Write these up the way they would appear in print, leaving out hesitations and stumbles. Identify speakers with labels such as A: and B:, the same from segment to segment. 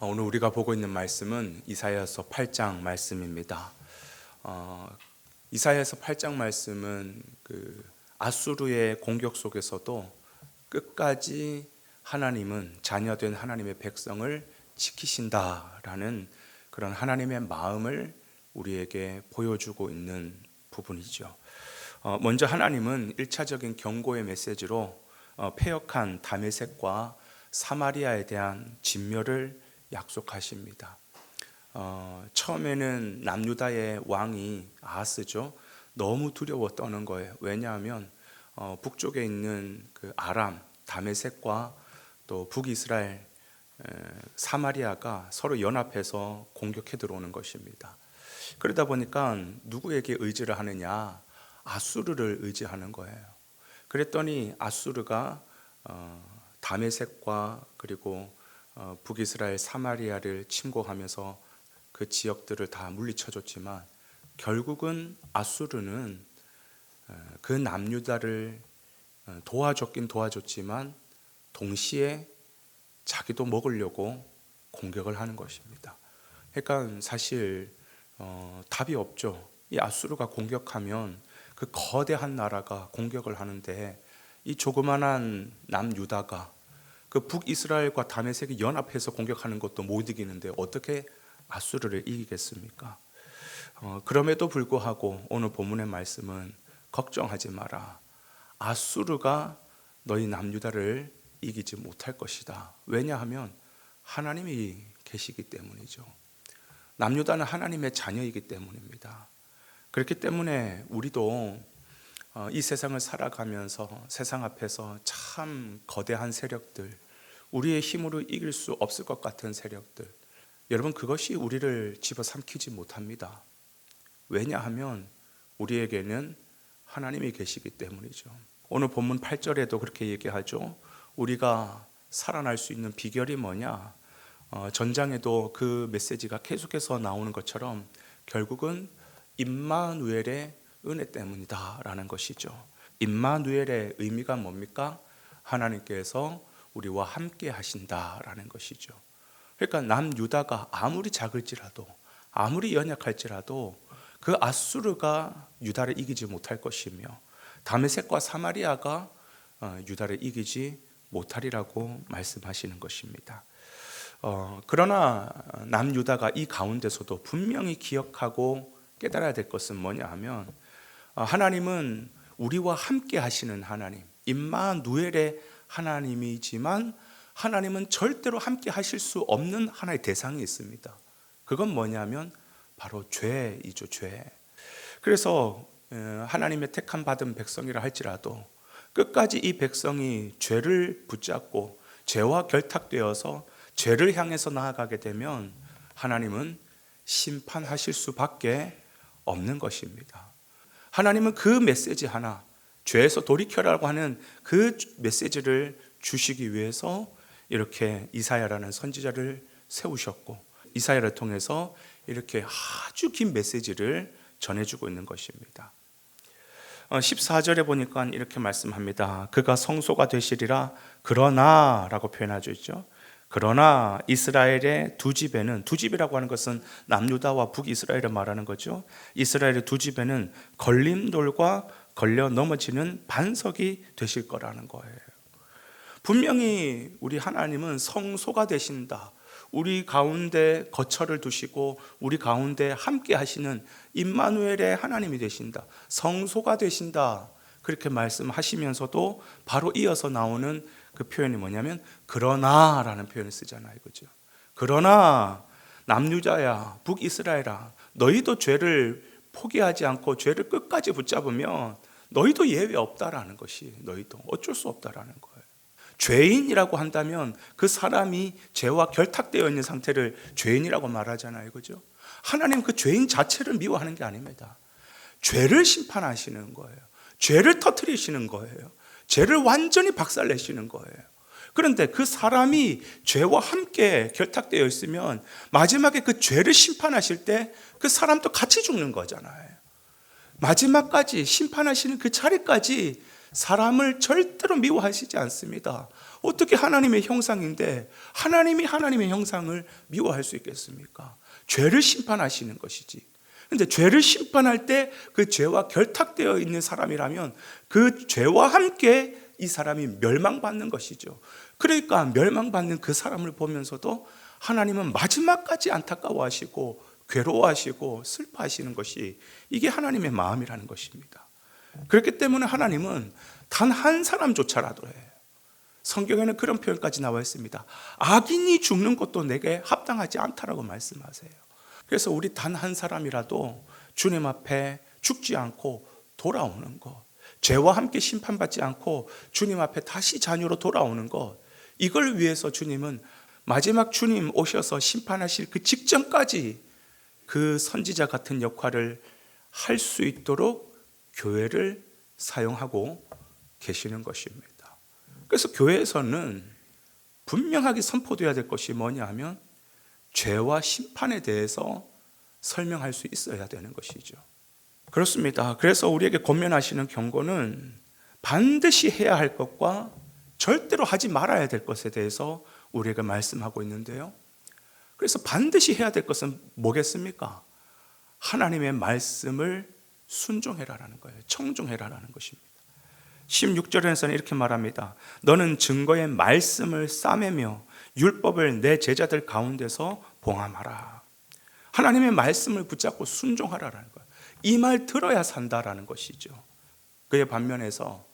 A: 오늘 우리가 보고 있는 말씀은 이사야서 8장 말씀입니다. 이사야서 8장 말씀은 아수르의 공격 속에서도 끝까지 하나님은 자녀된 하나님의 백성을 지키신다라는 그런 하나님의 마음을 우리에게 보여주고 있는 부분이죠. 먼저 하나님은 1차적인 경고의 메시지로 패역한 다메섹과 사마리아에 대한 진멸을 약속하십니다. 처음에는 남유다의 왕이 아하스죠. 너무 두려워 떠는 거예요. 왜냐하면 북쪽에 있는 그 아람, 다메섹과 또 북이스라엘, 사마리아가 서로 연합해서 공격해 들어오는 것입니다. 그러다 보니까 누구에게 의지를 하느냐? 아수르를 의지하는 거예요. 그랬더니 아수르가 다메섹과 그리고 북이스라엘 사마리아를 침공하면서 그 지역들을 다 물리쳐줬지만 결국은 아수르는 그 남유다를 도와줬긴 도와줬지만 동시에 자기도 먹으려고 공격을 하는 것입니다. 그러니까 사실 답이 없죠. 이 아수르가 공격하면 그 거대한 나라가 공격을 하는데 이 조그만한 남유다가 그 북이스라엘과 다메섹이 연합해서 공격하는 것도 못 이기는데 어떻게 아수르를 이기겠습니까? 그럼에도 불구하고 오늘 본문의 말씀은 걱정하지 마라. 아수르가 너희 남유다를 이기지 못할 것이다. 왜냐하면 하나님이 계시기 때문이죠. 남유다는 하나님의 자녀이기 때문입니다. 그렇기 때문에 우리도 이 세상을 살아가면서 세상 앞에서 참 거대한 세력들, 우리의 힘으로 이길 수 없을 것 같은 세력들, 여러분 그것이 우리를 집어삼키지 못합니다. 왜냐하면 우리에게는 하나님이 계시기 때문이죠. 오늘 본문 8절에도 그렇게 얘기하죠. 우리가 살아날 수 있는 비결이 뭐냐? 전장에도 그 메시지가 계속해서 나오는 것처럼 결국은 임마누엘의 은혜 때문이다 라는 것이죠. 임마누엘의 의미가 뭡니까? 하나님께서 우리와 함께 하신다라는 것이죠. 그러니까 남유다가 아무리 작을지라도 아무리 연약할지라도 그 아수르가 유다를 이기지 못할 것이며 다메섹과 사마리아가 유다를 이기지 못하리라고 말씀하시는 것입니다. 그러나 남유다가 이 가운데서도 분명히 기억하고 깨달아야 될 것은 뭐냐 하면 하나님은 우리와 함께 하시는 하나님, 임마누엘의 하나님이지만 하나님은 절대로 함께 하실 수 없는 하나의 대상이 있습니다. 그건 뭐냐면 바로 죄이죠, 죄. 그래서 하나님의 택함 받은 백성이라 할지라도 끝까지 이 백성이 죄를 붙잡고 죄와 결탁되어서 죄를 향해서 나아가게 되면 하나님은 심판하실 수밖에 없는 것입니다. 하나님은 그 메시지 하나, 죄에서 돌이켜라고 하는 그 메시지를 주시기 위해서 이렇게 이사야라는 선지자를 세우셨고 이사야를 통해서 이렇게 아주 긴 메시지를 전해주고 있는 것입니다. 14절에 보니까 이렇게 말씀합니다. 그가 성소가 되시리라. 그러나 라고 표현하죠. 그러나 이스라엘의 두 집에는, 두 집이라고 하는 것은 남유다와 북이스라엘을 말하는 거죠. 이스라엘의 두 집에는 걸림돌과 걸려 넘어지는 반석이 되실 거라는 거예요. 분명히 우리 하나님은 성소가 되신다. 우리 가운데 거처를 두시고 우리 가운데 함께 하시는 임마누엘의 하나님이 되신다. 성소가 되신다. 그렇게 말씀하시면서도 바로 이어서 나오는 그 표현이 뭐냐면 그러나라는 표현을 쓰잖아요. 그죠? 그러나 남유다야, 북이스라엘아, 너희도 죄를 포기하지 않고 죄를 끝까지 붙잡으면 너희도 예외 없다라는 것이, 너희도 어쩔 수 없다라는 거예요. 죄인이라고 한다면 그 사람이 죄와 결탁되어 있는 상태를 죄인이라고 말하잖아요. 그죠? 하나님 그 죄인 자체를 미워하는 게 아닙니다. 죄를 심판하시는 거예요. 죄를 터뜨리시는 거예요. 죄를 완전히 박살내시는 거예요. 그런데 그 사람이 죄와 함께 결탁되어 있으면 마지막에 그 죄를 심판하실 때 그 사람도 같이 죽는 거잖아요. 마지막까지 심판하시는 그 차례까지 사람을 절대로 미워하시지 않습니다. 어떻게 하나님의 형상인데 하나님이 하나님의 형상을 미워할 수 있겠습니까? 죄를 심판하시는 것이지. 근데 죄를 심판할 때 그 죄와 결탁되어 있는 사람이라면 그 죄와 함께 이 사람이 멸망받는 것이죠. 그러니까 멸망받는 그 사람을 보면서도 하나님은 마지막까지 안타까워하시고 괴로워하시고 슬퍼하시는 것이 이게 하나님의 마음이라는 것입니다. 그렇기 때문에 하나님은 단 한 사람조차라도 성경에는 그런 표현까지 나와 있습니다. 악인이 죽는 것도 내게 합당하지 않다라고 말씀하세요. 그래서 우리 단 한 사람이라도 주님 앞에 죽지 않고 돌아오는 것, 죄와 함께 심판받지 않고 주님 앞에 다시 자녀로 돌아오는 것, 이걸 위해서 주님은 마지막 주님 오셔서 심판하실 그 직전까지 그 선지자 같은 역할을 할 수 있도록 교회를 사용하고 계시는 것입니다. 그래서 교회에서는 분명하게 선포되어야 될 것이 뭐냐 하면 죄와 심판에 대해서 설명할 수 있어야 되는 것이죠. 그렇습니다. 그래서 우리에게 권면하시는 경고는 반드시 해야 할 것과 절대로 하지 말아야 될 것에 대해서 우리에게 말씀하고 있는데요. 그래서 반드시 해야 될 것은 뭐겠습니까? 하나님의 말씀을 순종해라라는 거예요. 청종해라라는 것입니다. 16절에서는 이렇게 말합니다. 너는 증거의 말씀을 싸매며 율법을 내 제자들 가운데서 봉함하라. 하나님의 말씀을 붙잡고 순종하라라는 거예요. 이 말 들어야 산다라는 것이죠. 그의 반면에서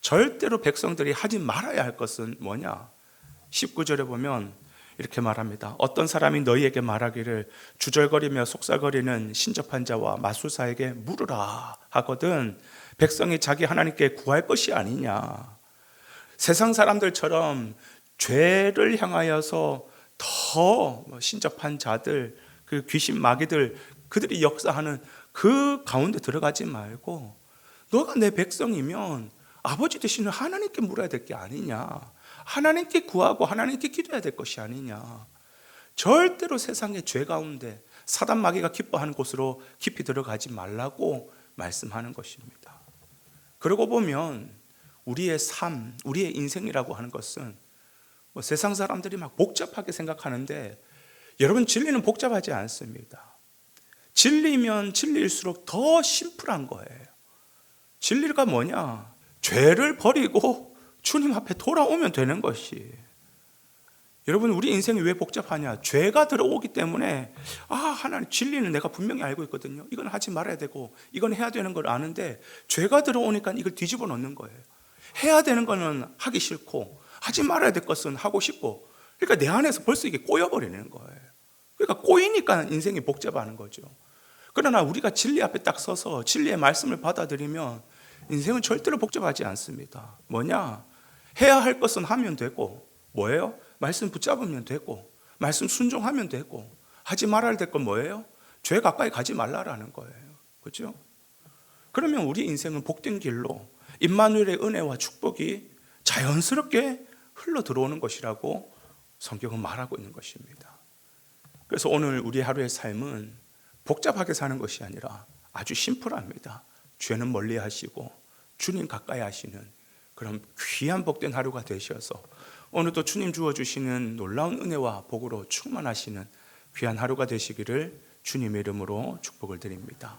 A: 절대로 백성들이 하지 말아야 할 것은 뭐냐? 19절에 보면 이렇게 말합니다. 어떤 사람이 너희에게 말하기를 주절거리며 속삭거리는 신접한 자와 마술사에게 물으라 하거든 백성이 자기 하나님께 구할 것이 아니냐. 세상 사람들처럼 죄를 향하여서 더 신접한 자들, 그 귀신 마귀들, 그들이 역사하는 그 가운데 들어가지 말고 너가 내 백성이면 아버지 되시는 하나님께 물어야 될 게 아니냐. 하나님께 구하고 하나님께 기도해야 될 것이 아니냐. 절대로 세상의 죄 가운데 사단 마귀가 기뻐하는 곳으로 깊이 들어가지 말라고 말씀하는 것입니다. 그러고 보면 우리의 삶, 우리의 인생이라고 하는 것은 세상 사람들이 막 복잡하게 생각하는데 여러분 진리는 복잡하지 않습니다. 진리면 진리일수록 더 심플한 거예요. 진리가 뭐냐? 죄를 버리고 주님 앞에 돌아오면 되는 것이. 여러분 우리 인생이 왜 복잡하냐? 죄가 들어오기 때문에 하나님 진리는 내가 분명히 알고 있거든요. 이건 하지 말아야 되고 이건 해야 되는 걸 아는데 죄가 들어오니까 이걸 뒤집어 놓는 거예요. 해야 되는 거는 하기 싫고 하지 말아야 될 것은 하고 싶고, 그러니까 내 안에서 벌써 이게 꼬여버리는 거예요. 그러니까 꼬이니까 인생이 복잡하는 거죠. 그러나 우리가 진리 앞에 딱 서서 진리의 말씀을 받아들이면 인생은 절대로 복잡하지 않습니다. 뭐냐? 해야 할 것은 하면 되고, 뭐예요? 말씀 붙잡으면 되고, 말씀 순종하면 되고, 하지 말아야 될 건 뭐예요? 죄 가까이 가지 말라라는 거예요. 그렇죠? 그러면 우리 인생은 복된 길로 임마누엘의 은혜와 축복이 자연스럽게 흘러 들어오는 것이라고 성경은 말하고 있는 것입니다. 그래서 오늘 우리 하루의 삶은 복잡하게 사는 것이 아니라 아주 심플합니다. 죄는 멀리 하시고 주님 가까이 하시는 그런 귀한 복된 하루가 되셔서 오늘도 주님 주어주시는 놀라운 은혜와 복으로 충만하시는 귀한 하루가 되시기를 주님의 이름으로 축복을 드립니다.